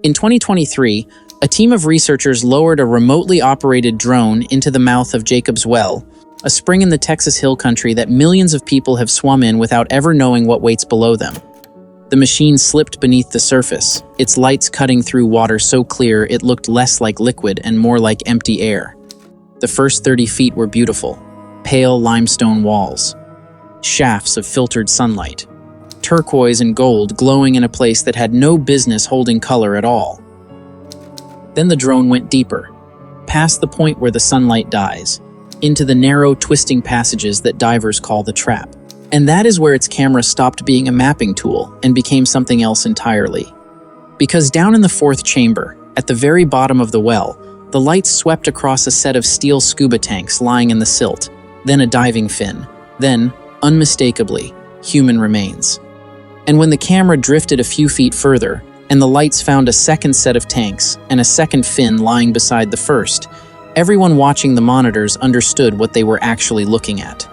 In 2023, a team of researchers lowered a remotely operated drone into the mouth of Jacob's Well, a spring in the Texas Hill Country that millions of people have swum in without ever knowing what waits below them. The machine slipped beneath the surface, its lights cutting through water so clear it looked less like liquid and more like empty air. The first 30 feet were beautiful, pale limestone walls, shafts of filtered sunlight, turquoise and gold glowing in a place that had no business holding color at all. Then the drone went deeper, past the point where the sunlight dies, into the narrow, twisting passages that divers call the trap. And that is where its camera stopped being a mapping tool and became something else entirely. Because down in the fourth chamber, at the very bottom of the well, the lights swept across a set of steel scuba tanks lying in the silt, then a diving fin, then, unmistakably, human remains. And when the camera drifted a few feet further, and the lights found a second set of tanks and a second fin lying beside the first, everyone watching the monitors understood what they were actually looking at.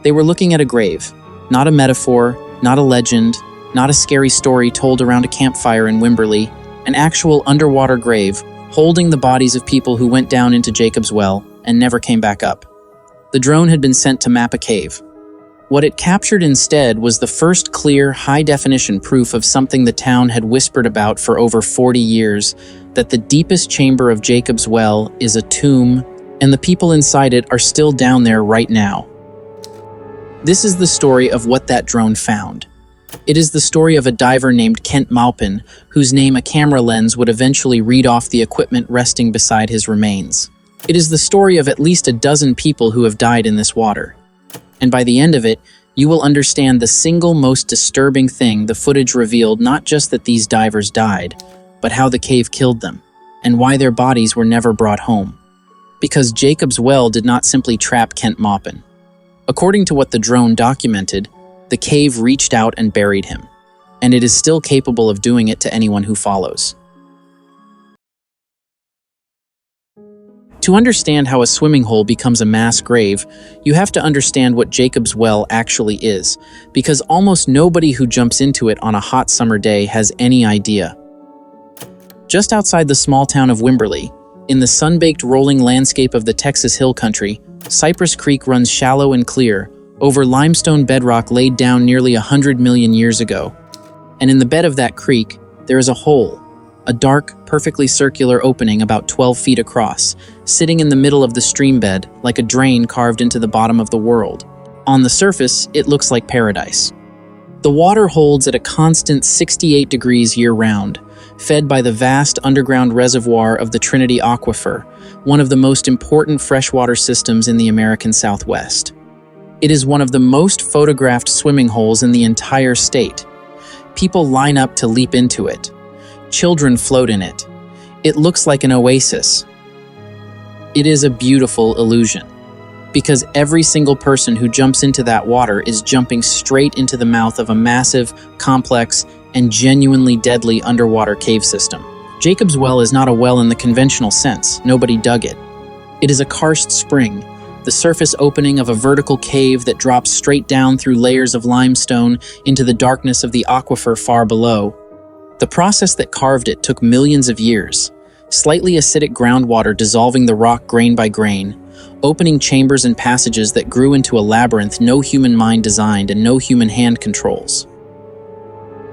They were looking at a grave, not a metaphor, not a legend, not a scary story told around a campfire in Wimberley, an actual underwater grave holding the bodies of people who went down into Jacob's Well and never came back up. The drone had been sent to map a cave. What it captured instead was the first clear, high-definition proof of something the town had whispered about for over 40 years, that the deepest chamber of Jacob's Well is a tomb, and the people inside it are still down there right now. This is the story of what that drone found. It is the story of a diver named Kent Maupin, whose name a camera lens would eventually read off the equipment resting beside his remains. It is the story of at least a dozen people who have died in this water. And by the end of it, you will understand the single most disturbing thing the footage revealed: not just that these divers died, but how the cave killed them, and why their bodies were never brought home. Because Jacob's Well did not simply trap Kent Maupin. According to what the drone documented, the cave reached out and buried him, and it is still capable of doing it to anyone who follows. To understand how a swimming hole becomes a mass grave, you have to understand what Jacob's Well actually is, because almost nobody who jumps into it on a hot summer day has any idea. Just outside the small town of Wimberley, in the sun-baked rolling landscape of the Texas Hill Country, Cypress Creek runs shallow and clear, over limestone bedrock laid down nearly 100 million years ago. And in the bed of that creek, there is a hole, a dark, perfectly circular opening about 12 feet across, sitting in the middle of the stream bed like a drain carved into the bottom of the world. On the surface, it looks like paradise. The water holds at a constant 68 degrees year-round, fed by the vast underground reservoir of the Trinity Aquifer, one of the most important freshwater systems in the American Southwest. It is one of the most photographed swimming holes in the entire state. People line up to leap into it. Children float in it. It looks like an oasis. It is a beautiful illusion, because every single person who jumps into that water is jumping straight into the mouth of a massive, complex, and genuinely deadly underwater cave system. Jacob's Well is not a well in the conventional sense. Nobody dug it. It is a karst spring, the surface opening of a vertical cave that drops straight down through layers of limestone into the darkness of the aquifer far below. The process that carved it took millions of years. Slightly acidic groundwater dissolving the rock grain by grain, opening chambers and passages that grew into a labyrinth no human mind designed and no human hand controls.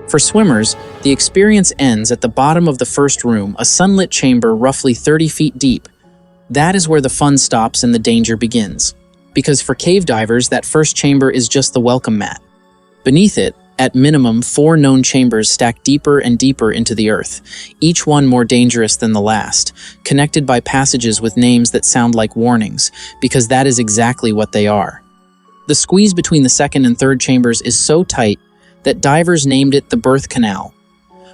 For swimmers, the experience ends at the bottom of the first room, a sunlit chamber roughly 30 feet deep. That is where the fun stops and the danger begins. Because for cave divers, that first chamber is just the welcome mat. Beneath it, at minimum, 4 known chambers stack deeper and deeper into the earth, each one more dangerous than the last, connected by passages with names that sound like warnings, because that is exactly what they are. The squeeze between the second and third chambers is so tight that divers named it the birth canal.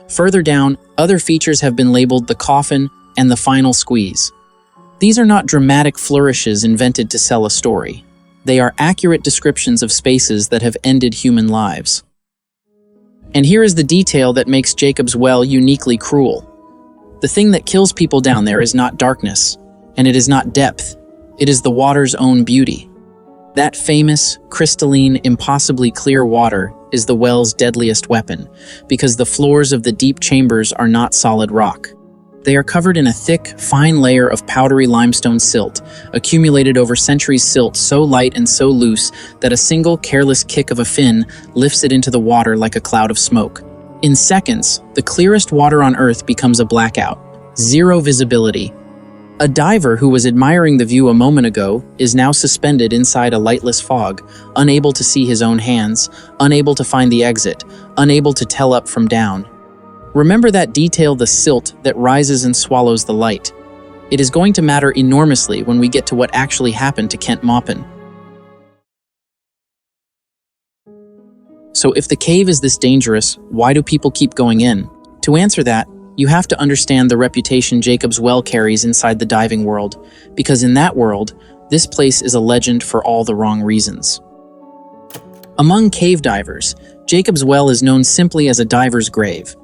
Further down, other features have been labeled the coffin and the final squeeze. These are not dramatic flourishes invented to sell a story. They are accurate descriptions of spaces that have ended human lives. And here is the detail that makes Jacob's Well uniquely cruel. The thing that kills people down there is not darkness, and it is not depth. It is the water's own beauty. That famous, crystalline, impossibly clear water is the well's deadliest weapon, because the floors of the deep chambers are not solid rock. They are covered in a thick, fine layer of powdery limestone silt, accumulated over centuries. Silt so light and so loose that a single careless kick of a fin lifts it into the water like a cloud of smoke. In seconds, the clearest water on Earth becomes a blackout. Zero visibility. A diver who was admiring the view a moment ago is now suspended inside a lightless fog, unable to see his own hands, unable to find the exit, unable to tell up from down. Remember that detail, the silt that rises and swallows the light. It is going to matter enormously when we get to what actually happened to Kent Maupin. So if the cave is this dangerous, why do people keep going in? To answer that, you have to understand the reputation Jacob's Well carries inside the diving world, because in that world, this place is a legend for all the wrong reasons. Among cave divers, Jacob's Well is known simply as a diver's grave.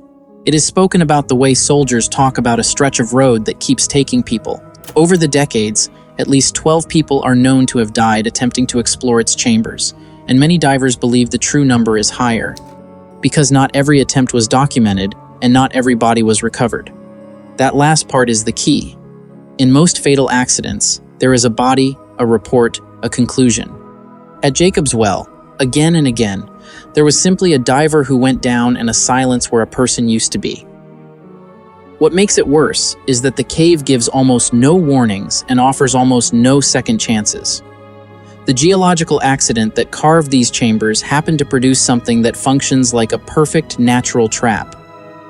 It is spoken about the way soldiers talk about a stretch of road that keeps taking people. Over the decades, at least 12 people are known to have died attempting to explore its chambers, and many divers believe the true number is higher, because not every attempt was documented and not every body was recovered. That last part is the key. In most fatal accidents, there is a body, a report, a conclusion. At Jacob's Well, again and again, there was simply a diver who went down and a silence where a person used to be. What makes it worse is that the cave gives almost no warnings and offers almost no second chances. The geological accident that carved these chambers happened to produce something that functions like a perfect natural trap.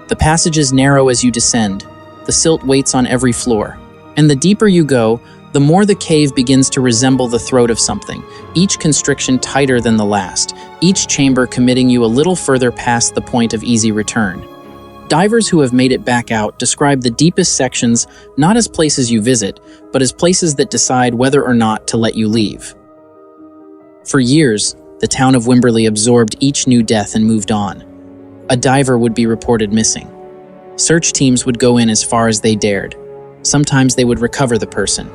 The passages narrow as you descend, the silt waits on every floor, and the deeper you go, the more the cave begins to resemble the throat of something, each constriction tighter than the last, each chamber committing you a little further past the point of easy return. Divers who have made it back out describe the deepest sections not as places you visit, but as places that decide whether or not to let you leave. For years, the town of Wimberley absorbed each new death and moved on. A diver would be reported missing. Search teams would go in as far as they dared. Sometimes they would recover the person.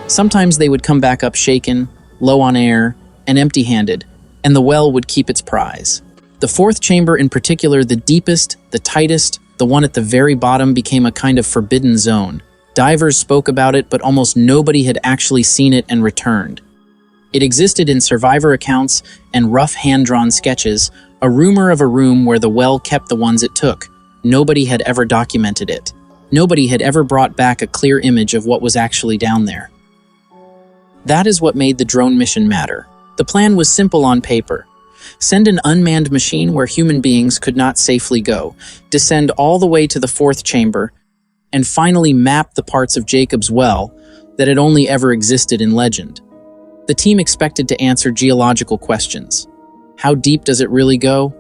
Sometimes they would come back up shaken, low on air, and empty-handed, and the well would keep its prize. The fourth chamber in particular, the deepest, the tightest, the one at the very bottom, became a kind of forbidden zone. Divers spoke about it, but almost nobody had actually seen it and returned. It existed in survivor accounts and rough hand-drawn sketches, a rumor of a room where the well kept the ones it took. Nobody had ever documented it. Nobody had ever brought back a clear image of what was actually down there. That is what made the drone mission matter. The plan was simple on paper. Send an unmanned machine where human beings could not safely go, descend all the way to the fourth chamber, and finally map the parts of Jacob's Well that had only ever existed in legend. The team expected to answer geological questions. How deep does it really go?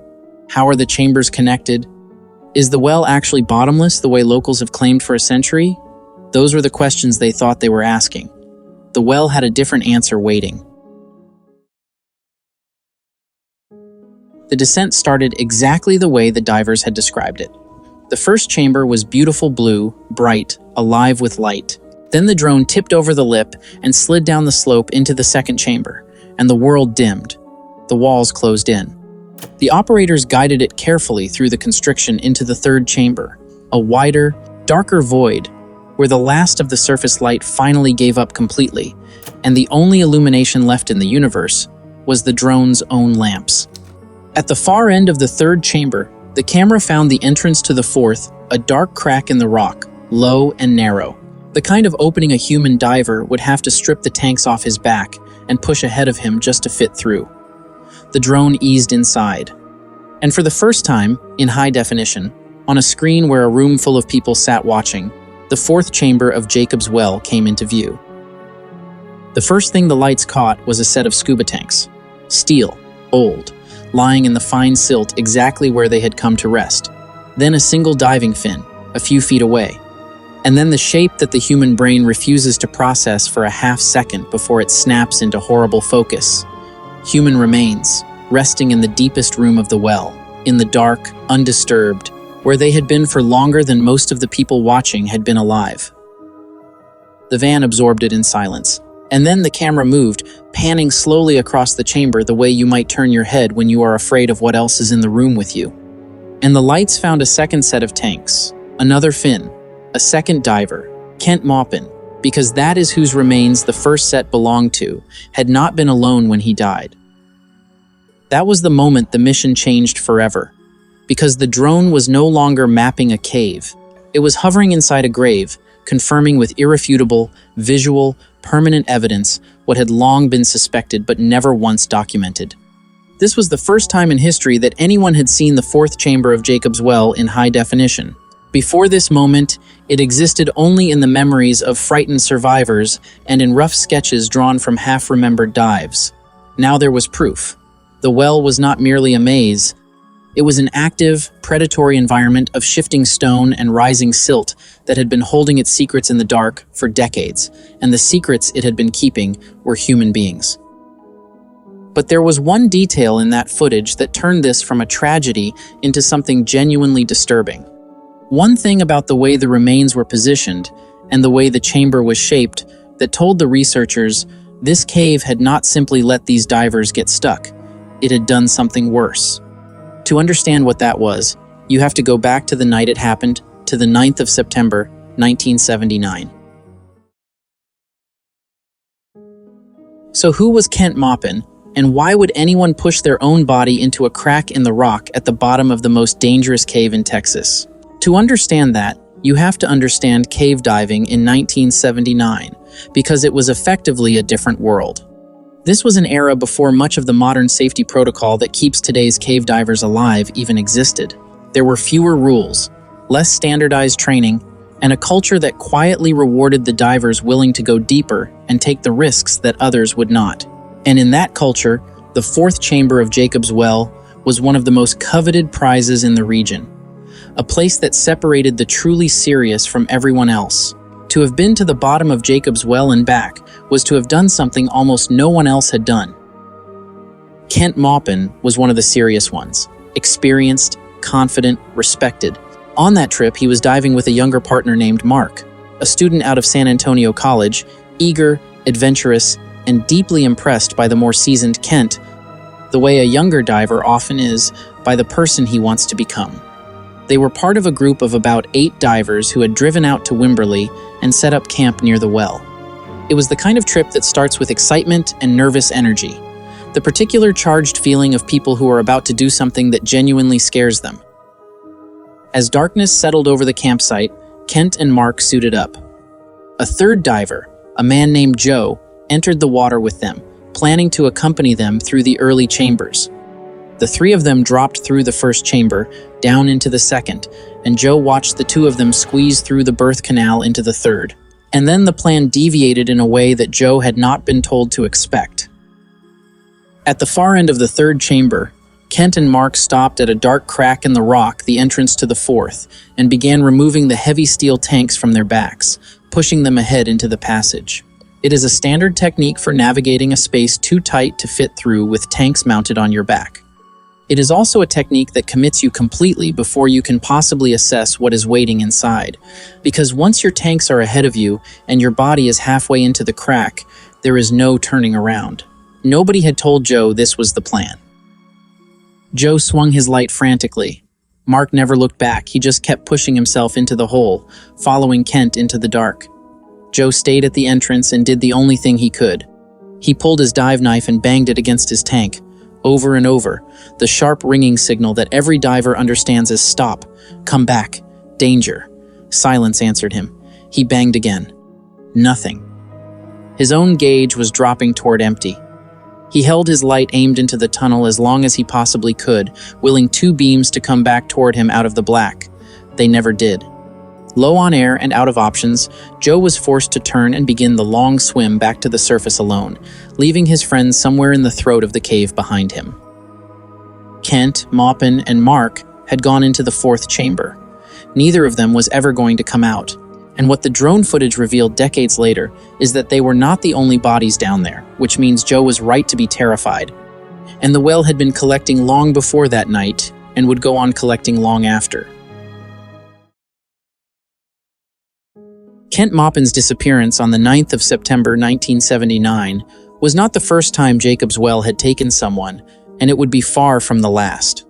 How are the chambers connected? Is the well actually bottomless the way locals have claimed for a century? Those were the questions they thought they were asking. The well had a different answer waiting. The descent started exactly the way the divers had described it. The first chamber was beautiful blue, bright, alive with light. Then the drone tipped over the lip and slid down the slope into the second chamber, and the world dimmed. The walls closed in. The operators guided it carefully through the constriction into the third chamber, a wider, darker void, where the last of the surface light finally gave up completely, and the only illumination left in the universe was the drone's own lamps. At the far end of the third chamber, the camera found the entrance to the fourth, a dark crack in the rock, low and narrow. The kind of opening a human diver would have to strip the tanks off his back and push ahead of him just to fit through. The drone eased inside. And for the first time, in high definition, on a screen where a room full of people sat watching, the fourth chamber of Jacob's Well came into view. The first thing the lights caught was a set of scuba tanks. Steel, old, lying in the fine silt exactly where they had come to rest. Then a single diving fin, a few feet away. And then the shape that the human brain refuses to process for a half second before it snaps into horrible focus. Human remains, resting in the deepest room of the well, in the dark, undisturbed, where they had been for longer than most of the people watching had been alive. The van absorbed it in silence. And then the camera moved, panning slowly across the chamber the way you might turn your head when you are afraid of what else is in the room with you. And the lights found a second set of tanks, another fin, a second diver, Kent Maupin, because that is whose remains the first set belonged to, had not been alone when he died. That was the moment the mission changed forever, because the drone was no longer mapping a cave. It was hovering inside a grave, confirming with irrefutable, visual, permanent evidence what had long been suspected but never once documented. This was the first time in history that anyone had seen the fourth chamber of Jacob's Well in high definition. Before this moment, it existed only in the memories of frightened survivors and in rough sketches drawn from half-remembered dives. Now there was proof. The well was not merely a maze. It was an active, predatory environment of shifting stone and rising silt that had been holding its secrets in the dark for decades, and the secrets it had been keeping were human beings. But there was one detail in that footage that turned this from a tragedy into something genuinely disturbing. One thing about the way the remains were positioned and the way the chamber was shaped that told the researchers this cave had not simply let these divers get stuck. It had done something worse. To understand what that was, you have to go back to the night it happened, to the 9th of September, 1979. So who was Kent Maupin, and why would anyone push their own body into a crack in the rock at the bottom of the most dangerous cave in Texas? To understand that, you have to understand cave diving in 1979, because it was effectively a different world. This was an era before much of the modern safety protocol that keeps today's cave divers alive even existed. There were fewer rules, less standardized training, and a culture that quietly rewarded the divers willing to go deeper and take the risks that others would not. And in that culture, the fourth chamber of Jacob's Well was one of the most coveted prizes in the region, a place that separated the truly serious from everyone else. To have been to the bottom of Jacob's Well and back was to have done something almost no one else had done. Kent Maupin was one of the serious ones, experienced, confident, respected. On that trip, he was diving with a younger partner named Mark, a student out of San Antonio College, eager, adventurous, and deeply impressed by the more seasoned Kent, the way a younger diver often is by the person he wants to become. They were part of a group of about 8 divers who had driven out to Wimberley and set up camp near the well. It was the kind of trip that starts with excitement and nervous energy, the particular charged feeling of people who are about to do something that genuinely scares them. As darkness settled over the campsite, Kent and Mark suited up. A third diver, a man named Joe, entered the water with them, planning to accompany them through the early chambers. The 3 of them dropped through the first chamber, down into the second, and Joe watched the 2 of them squeeze through the birth canal into the third. And then the plan deviated in a way that Joe had not been told to expect. At the far end of the third chamber, Kent and Mark stopped at a dark crack in the rock, the entrance to the fourth, and began removing the heavy steel tanks from their backs, pushing them ahead into the passage. It is a standard technique for navigating a space too tight to fit through with tanks mounted on your back. It is also a technique that commits you completely before you can possibly assess what is waiting inside, because once your tanks are ahead of you and your body is halfway into the crack, there is no turning around. Nobody had told Joe this was the plan. Joe swung his light frantically. Mark never looked back, he just kept pushing himself into the hole, following Kent into the dark. Joe stayed at the entrance and did the only thing he could. He pulled his dive knife and banged it against his tank, over and over, the sharp ringing signal that every diver understands as stop, come back, danger. Silence answered him. He banged again. Nothing. His own gauge was dropping toward empty. He held his light aimed into the tunnel as long as he possibly could, willing 2 beams to come back toward him out of the black. They never did. Low on air and out of options, Joe was forced to turn and begin the long swim back to the surface alone, leaving his friends somewhere in the throat of the cave behind him. Kent, Maupin, and Mark had gone into the fourth chamber. Neither of them was ever going to come out, and what the drone footage revealed decades later is that they were not the only bodies down there, which means Joe was right to be terrified. And the well had been collecting long before that night, and would go on collecting long after. Kent Maupin's disappearance on the 9th of September 1979 was not the first time Jacob's Well had taken someone, and it would be far from the last.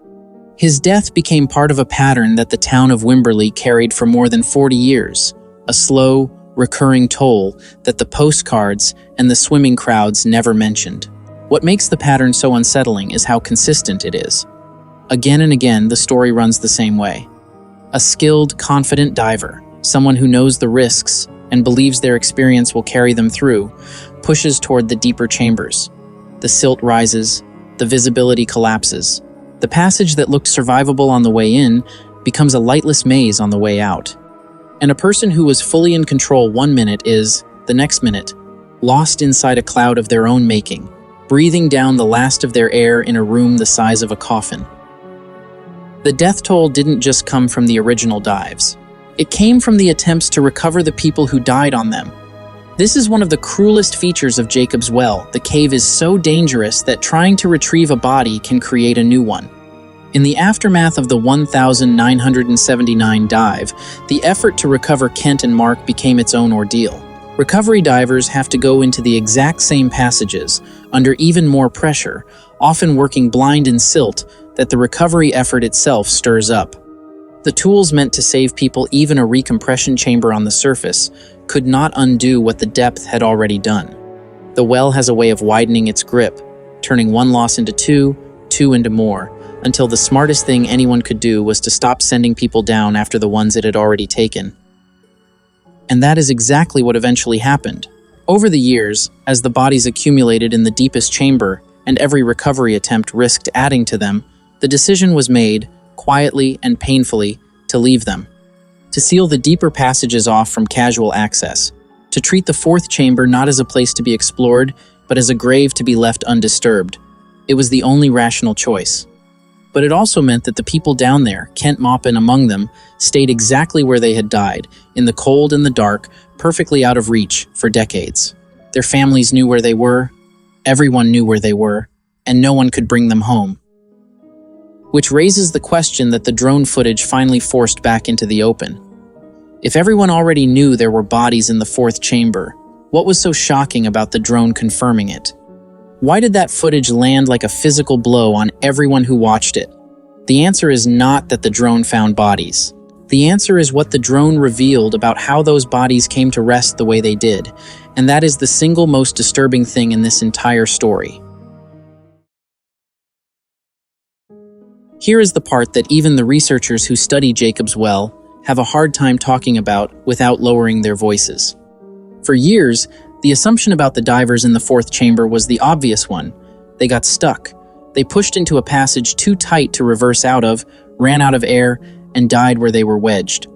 His death became part of a pattern that the town of Wimberley carried for more than 40 years, a slow, recurring toll that the postcards and the swimming crowds never mentioned. What makes the pattern so unsettling is how consistent it is. Again and again, the story runs the same way. A skilled, confident diver, someone who knows the risks and believes their experience will carry them through, pushes toward the deeper chambers. The silt rises, the visibility collapses. The passage that looked survivable on the way in becomes a lightless maze on the way out. And a person who was fully in control one minute is, the next minute, lost inside a cloud of their own making, breathing down the last of their air in a room the size of a coffin. The death toll didn't just come from the original dives. It came from the attempts to recover the people who died on them. This is one of the cruelest features of Jacob's Well. The cave is so dangerous that trying to retrieve a body can create a new one. In the aftermath of the 1979 dive, the effort to recover Kent and Mark became its own ordeal. Recovery divers have to go into the exact same passages, under even more pressure, often working blind in silt that the recovery effort itself stirs up. The tools meant to save people, even a recompression chamber on the surface, could not undo what the depth had already done. The well has a way of widening its grip, turning one loss into two into more, until the smartest thing anyone could do was to stop sending people down after the ones it had already taken. And that is exactly what eventually happened. Over the years, as the bodies accumulated in the deepest chamber and every recovery attempt risked adding to them, the decision was made, quietly and painfully, to leave them. To seal the deeper passages off from casual access. To treat the fourth chamber not as a place to be explored, but as a grave to be left undisturbed. It was the only rational choice. But it also meant that the people down there, Kent Maupin among them, stayed exactly where they had died, in the cold and the dark, perfectly out of reach for decades. Their families knew where they were, everyone knew where they were, and no one could bring them home. Which raises the question that the drone footage finally forced back into the open. If everyone already knew there were bodies in the fourth chamber, what was so shocking about the drone confirming it? Why did that footage land like a physical blow on everyone who watched it? The answer is not that the drone found bodies. The answer is what the drone revealed about how those bodies came to rest the way they did, and that is the single most disturbing thing in this entire story. Here is the part that even the researchers who study Jacob's Well have a hard time talking about without lowering their voices. For years, the assumption about the divers in the fourth chamber was the obvious one. They got stuck. They pushed into a passage too tight to reverse out of, ran out of air, and died where they were wedged.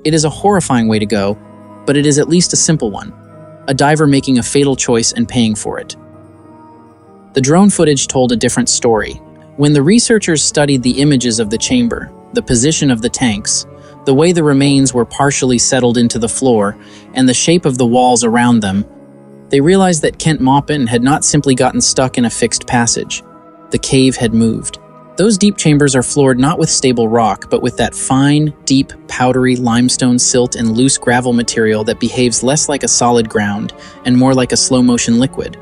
It is a horrifying way to go, but it is at least a simple one. A diver making a fatal choice and paying for it. The drone footage told a different story. When the researchers studied the images of the chamber, the position of the tanks, the way the remains were partially settled into the floor, and the shape of the walls around them, they realized that Kent Maupin had not simply gotten stuck in a fixed passage. The cave had moved. Those deep chambers are floored not with stable rock, but with that fine, deep, powdery limestone silt and loose gravel material that behaves less like a solid ground and more like a slow-motion liquid.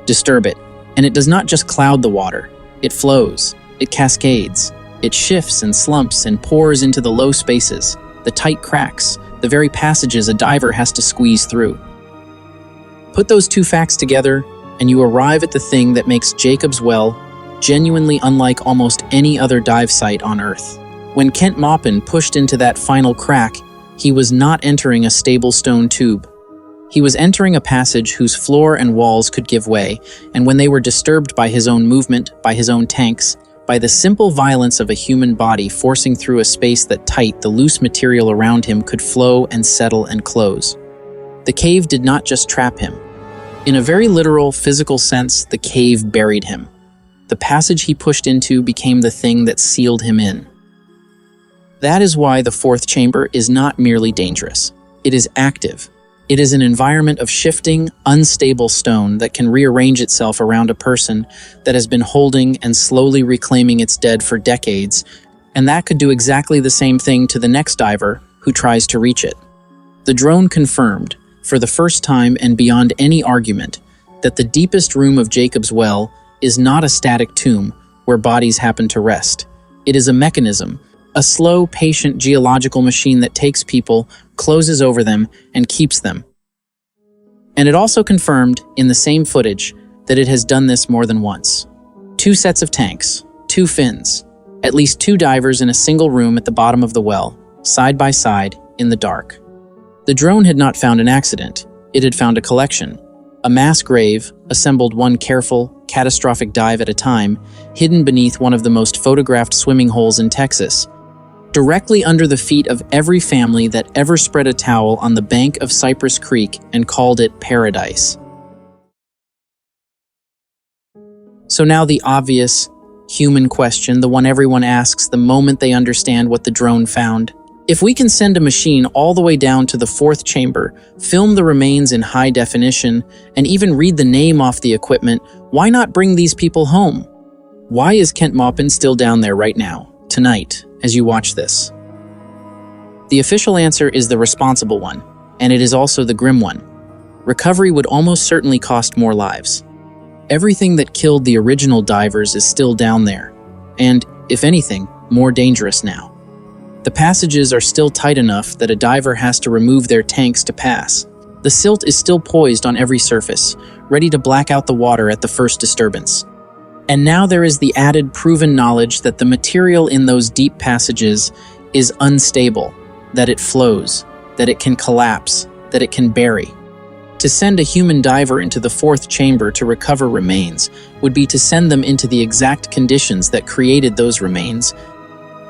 Disturb it, and it does not just cloud the water. It flows, it cascades, it shifts and slumps and pours into the low spaces, the tight cracks, the very passages a diver has to squeeze through. Put those two facts together, and you arrive at the thing that makes Jacob's Well genuinely unlike almost any other dive site on Earth. When Kent Maupin pushed into that final crack, he was not entering a stable stone tube. He was entering a passage whose floor and walls could give way, and when they were disturbed by his own movement, by his own tanks, by the simple violence of a human body forcing through a space that tight, the loose material around him could flow and settle and close. The cave did not just trap him. In a very literal, physical sense, the cave buried him. The passage he pushed into became the thing that sealed him in. That is why the fourth chamber is not merely dangerous. It is active. It is an environment of shifting, unstable stone that can rearrange itself around a person that has been holding and slowly reclaiming its dead for decades, and that could do exactly the same thing to the next diver who tries to reach it. The drone confirmed, for the first time and beyond any argument, that the deepest room of Jacob's Well is not a static tomb where bodies happen to rest. It is a mechanism, a slow, patient geological machine that takes people, closes over them, and keeps them. And it also confirmed, in the same footage, that it has done this more than once. 2 sets of tanks, 2 fins, at least 2 divers in a single room at the bottom of the well, side by side, in the dark. The drone had not found an accident. It had found a collection. A mass grave, assembled one careful, catastrophic dive at a time, hidden beneath one of the most photographed swimming holes in Texas, directly under the feet of every family that ever spread a towel on the bank of Cypress Creek and called it paradise. So now the obvious, human question, the one everyone asks the moment they understand what the drone found. If we can send a machine all the way down to the 4th chamber, film the remains in high definition, and even read the name off the equipment, why not bring these people home? Why is Kent Maupin still down there right now, tonight, as you watch this? The official answer is the responsible one, and it is also the grim one. Recovery would almost certainly cost more lives. Everything that killed the original divers is still down there, and, if anything, more dangerous now. The passages are still tight enough that a diver has to remove their tanks to pass. The silt is still poised on every surface, ready to black out the water at the first disturbance. And now there is the added proven knowledge that the material in those deep passages is unstable, that it flows, that it can collapse, that it can bury. To send a human diver into the 4th chamber to recover remains would be to send them into the exact conditions that created those remains,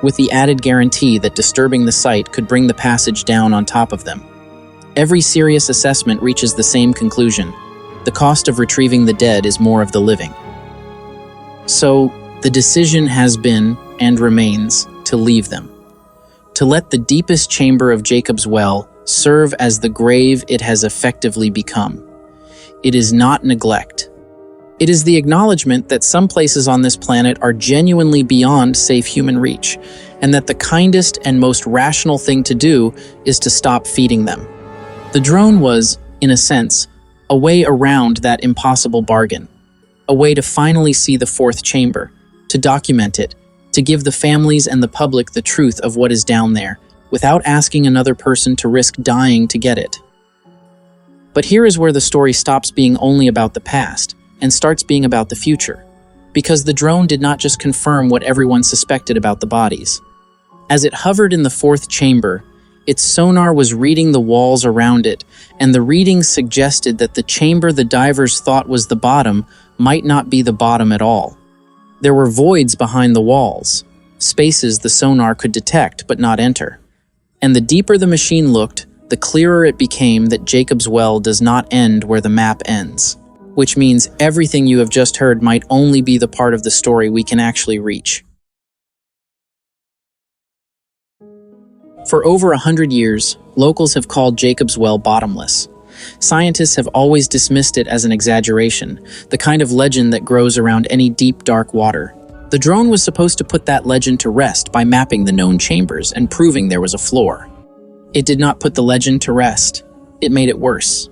with the added guarantee that disturbing the site could bring the passage down on top of them. Every serious assessment reaches the same conclusion. The cost of retrieving the dead is more of the living. So, the decision has been, and remains, to leave them. To let the deepest chamber of Jacob's Well serve as the grave it has effectively become. It is not neglect. It is the acknowledgement that some places on this planet are genuinely beyond safe human reach, and that the kindest and most rational thing to do is to stop feeding them. The drone was, in a sense, a way around that impossible bargain, a way to finally see the 4th chamber, to document it, to give the families and the public the truth of what is down there, without asking another person to risk dying to get it. But here is where the story stops being only about the past, and starts being about the future, because the drone did not just confirm what everyone suspected about the bodies. As it hovered in the 4th chamber, its sonar was reading the walls around it, and the readings suggested that the chamber the divers thought was the bottom might not be the bottom at all. There were voids behind the walls, spaces the sonar could detect but not enter. And the deeper the machine looked, the clearer it became that Jacob's Well does not end where the map ends. Which means everything you have just heard might only be the part of the story we can actually reach. For over 100 years, locals have called Jacob's Well bottomless. Scientists have always dismissed it as an exaggeration, the kind of legend that grows around any deep, dark water. The drone was supposed to put that legend to rest by mapping the known chambers and proving there was a floor. It did not put the legend to rest. It made it worse.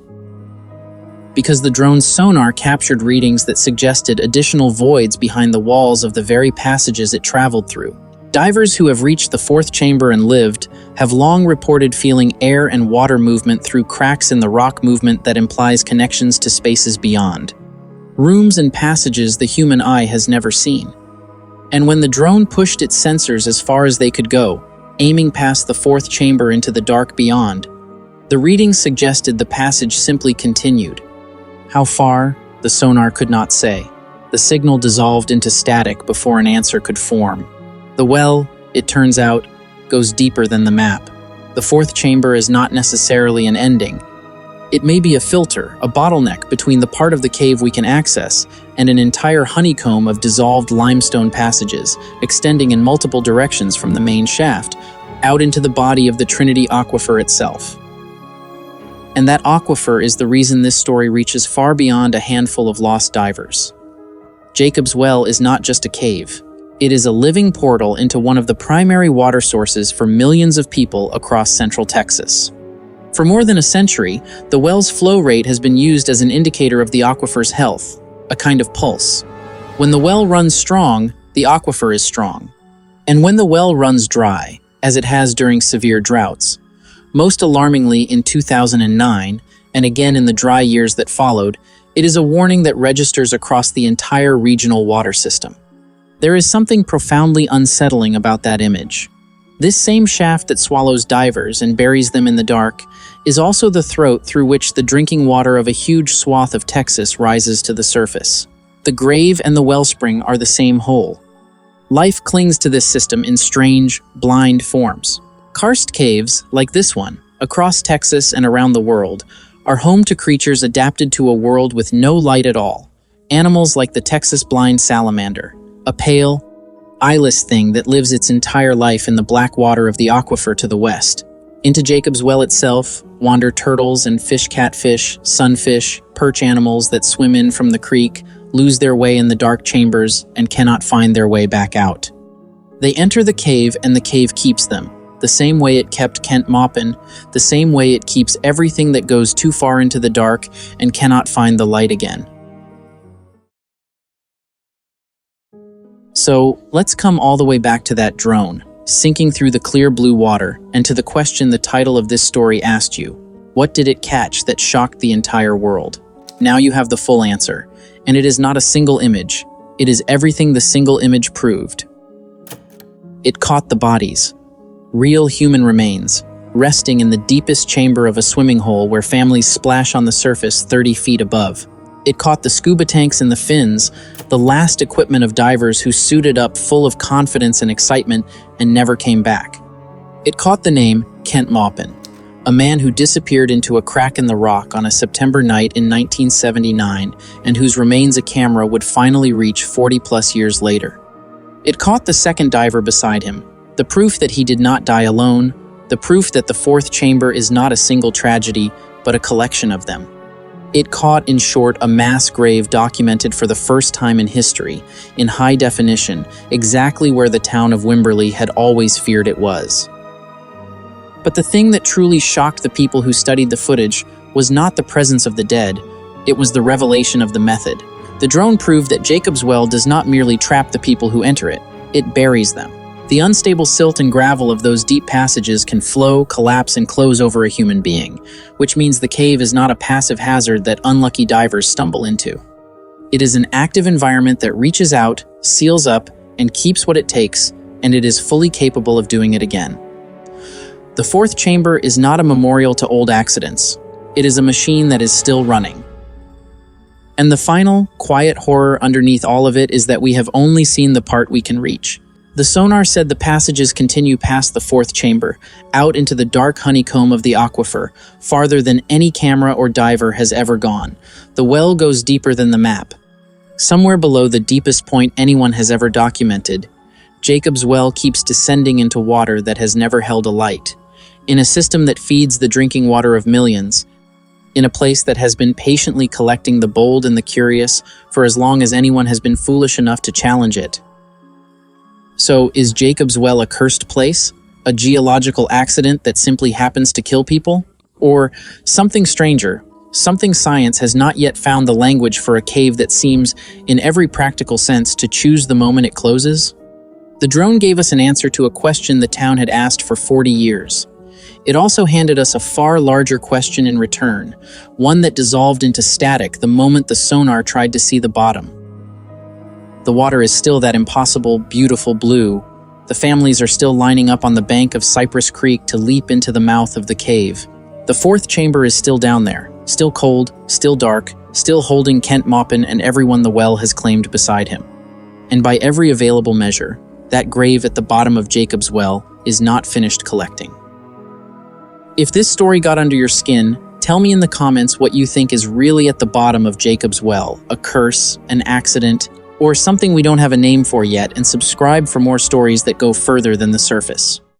Because the drone's sonar captured readings that suggested additional voids behind the walls of the very passages it traveled through. Divers who have reached the 4th chamber and lived have long reported feeling air and water movement through cracks in the rock movement that implies connections to spaces beyond. Rooms and passages the human eye has never seen. And when the drone pushed its sensors as far as they could go, aiming past the 4th chamber into the dark beyond, the readings suggested the passage simply continued. How far, the sonar could not say. The signal dissolved into static before an answer could form. The well, it turns out, goes deeper than the map. The 4th chamber is not necessarily an ending. It may be a filter, a bottleneck between the part of the cave we can access and an entire honeycomb of dissolved limestone passages, extending in multiple directions from the main shaft, out into the body of the Trinity Aquifer itself. And that aquifer is the reason this story reaches far beyond a handful of lost divers. Jacob's Well is not just a cave. It is a living portal into one of the primary water sources for millions of people across central Texas. For more than a century, the well's flow rate has been used as an indicator of the aquifer's health, a kind of pulse. When the well runs strong, the aquifer is strong. And when the well runs dry, as it has during severe droughts, most alarmingly in 2009, and again in the dry years that followed, it is a warning that registers across the entire regional water system. There is something profoundly unsettling about that image. This same shaft that swallows divers and buries them in the dark is also the throat through which the drinking water of a huge swath of Texas rises to the surface. The grave and the wellspring are the same hole. Life clings to this system in strange, blind forms. Karst caves, like this one, across Texas and around the world, are home to creatures adapted to a world with no light at all. Animals like the Texas blind salamander, a pale, eyeless thing that lives its entire life in the black water of the aquifer to the west. Into Jacob's Well itself wander turtles and fish catfish, sunfish, perch animals that swim in from the creek, lose their way in the dark chambers, and cannot find their way back out. They enter the cave and the cave keeps them, the same way it kept Kent Maupin, the same way it keeps everything that goes too far into the dark and cannot find the light again. So, let's come all the way back to that drone, sinking through the clear blue water, and to the question the title of this story asked you. What did it catch that shocked the entire world? Now you have the full answer, and it is not a single image. It is everything the single image proved. It caught the bodies. Real human remains, resting in the deepest chamber of a swimming hole where families splash on the surface 30 feet above. It caught the scuba tanks and the fins, the last equipment of divers who suited up full of confidence and excitement and never came back. It caught the name Kent Maupin, a man who disappeared into a crack in the rock on a September night in 1979 and whose remains a camera would finally reach 40-plus years later. It caught the second diver beside him, the proof that he did not die alone, the proof that the fourth chamber is not a single tragedy, but a collection of them. It caught, in short, a mass grave documented for the first time in history, in high definition, exactly where the town of Wimberley had always feared it was. But the thing that truly shocked the people who studied the footage was not the presence of the dead, it was the revelation of the method. The drone proved that Jacob's Well does not merely trap the people who enter it, it buries them. The unstable silt and gravel of those deep passages can flow, collapse, and close over a human being, which means the cave is not a passive hazard that unlucky divers stumble into. It is an active environment that reaches out, seals up, and keeps what it takes, and it is fully capable of doing it again. The fourth chamber is not a memorial to old accidents. It is a machine that is still running. And the final, quiet horror underneath all of it is that we have only seen the part we can reach. The sonar said the passages continue past the fourth chamber, out into the dark honeycomb of the aquifer, farther than any camera or diver has ever gone. The well goes deeper than the map. Somewhere below the deepest point anyone has ever documented, Jacob's Well keeps descending into water that has never held a light, in a system that feeds the drinking water of millions, in a place that has been patiently collecting the bold and the curious for as long as anyone has been foolish enough to challenge it. So, is Jacob's Well a cursed place? A geological accident that simply happens to kill people? Or something stranger, something science has not yet found the language for a cave that seems, in every practical sense, to choose the moment it closes? The drone gave us an answer to a question the town had asked for 40 years. It also handed us a far larger question in return, one that dissolved into static the moment the sonar tried to see the bottom. The water is still that impossible, beautiful blue. The families are still lining up on the bank of Cypress Creek to leap into the mouth of the cave. The fourth chamber is still down there, still cold, still dark, still holding Kent Maupin and everyone the well has claimed beside him. And by every available measure, that grave at the bottom of Jacob's Well is not finished collecting. If this story got under your skin, tell me in the comments what you think is really at the bottom of Jacob's Well, a curse, an accident, or something we don't have a name for yet, and subscribe for more stories that go further than the surface.